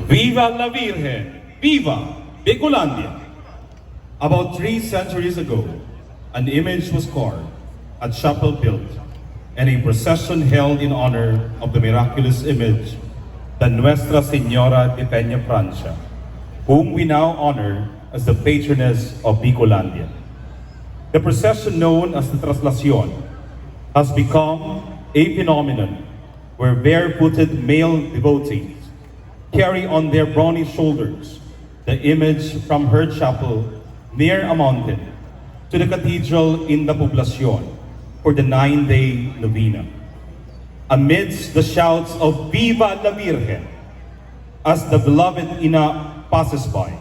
Viva la Virgen! Viva Bicolandia! About 3 centuries ago, an image was carved, a chapel built, and a procession held in honor of the miraculous image, the Nuestra Señora de Peña Francia, whom we now honor as the patroness of Bicolandia. The procession known as the Traslación has become a phenomenon where barefooted male devotees carry on their brawny shoulders the image from her chapel near a mountain to the cathedral in the Poblacion for the 9-day novena. Amidst the shouts of Viva la Virgen, as the beloved Ina passes by,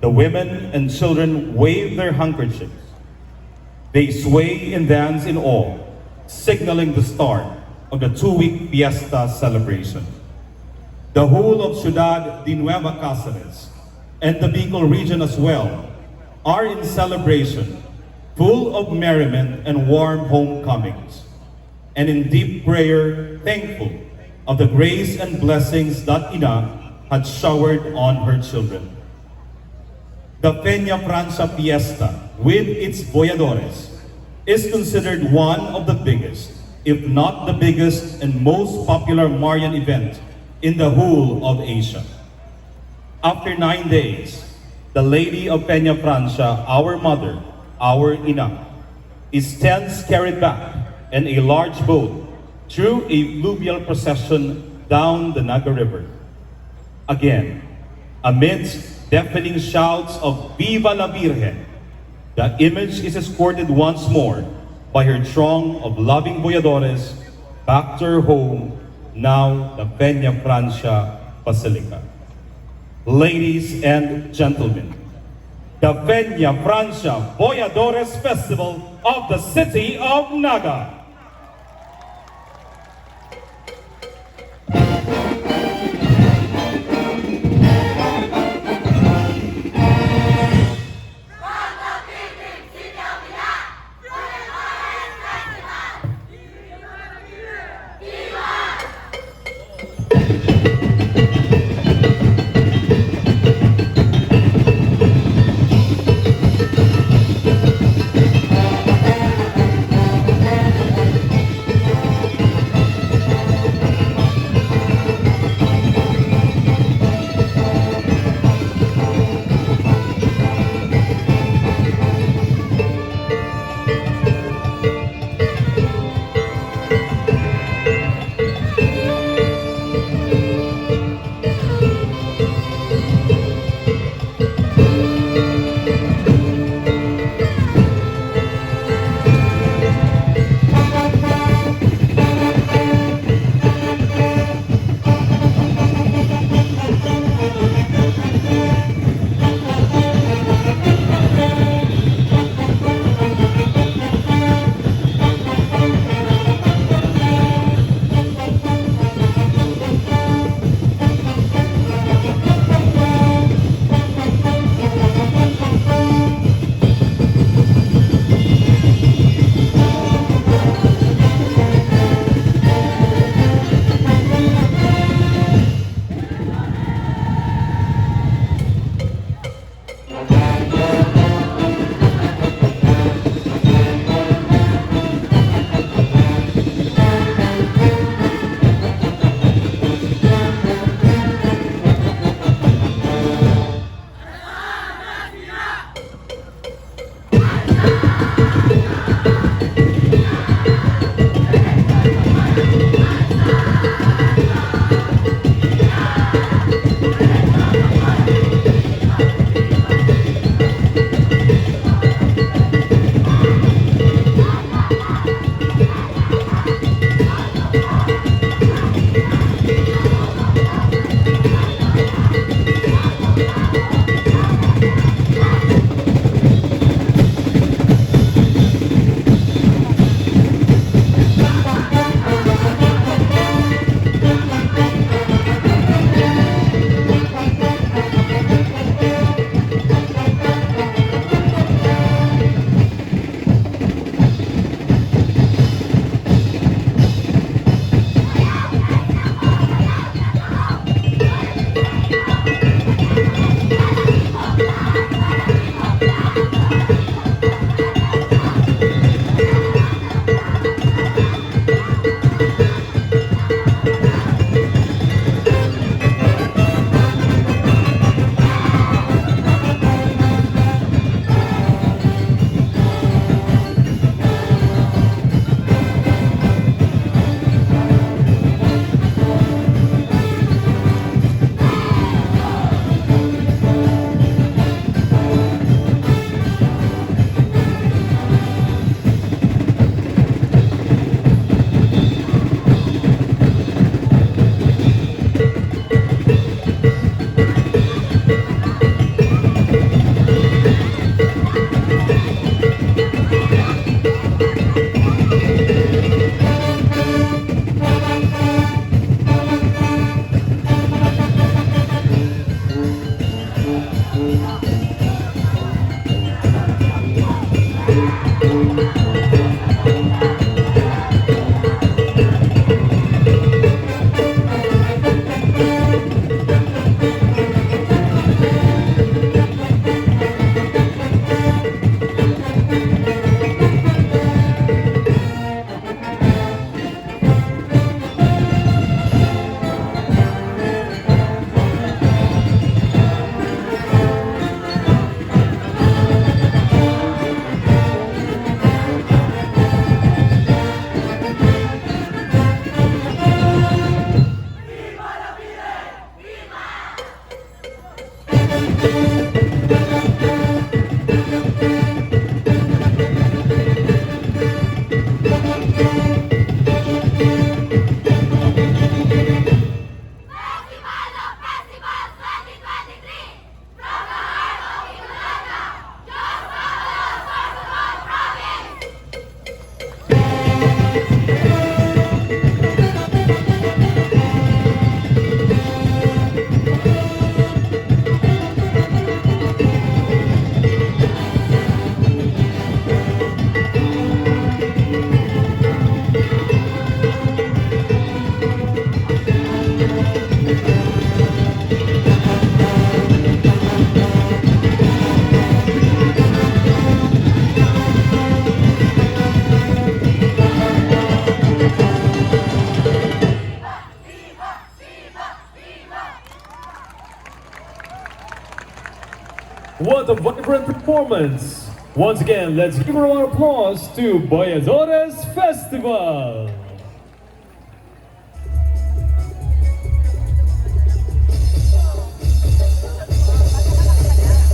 the women and children wave their handkerchiefs. They sway and dance in awe, signaling the start of the 2-week fiesta celebration. The whole of Ciudad de Nueva Cáceres and the Bicol region as well are in celebration, full of merriment and warm homecomings, and in deep prayer, thankful of the grace and blessings that Ina had showered on her children. The Peña Francia Fiesta, with its Voyadores, is considered one of the biggest, if not the biggest and most popular Marian event in the whole of Asia. After 9 days, the Lady of Peña Francia, our mother, our Ina, is thence carried back in a large boat through a fluvial procession down the Naga River. Again, amidst deafening shouts of Viva la Virgen, the image is escorted once more by her throng of loving Voyadores back to her home, now the Peña Francia Basilica. Ladies and gentlemen, the Peña Francia Voyadores Festival of the city of Naga. What a vibrant performance! Once again, let's give a round of applause to Voyadores Festival!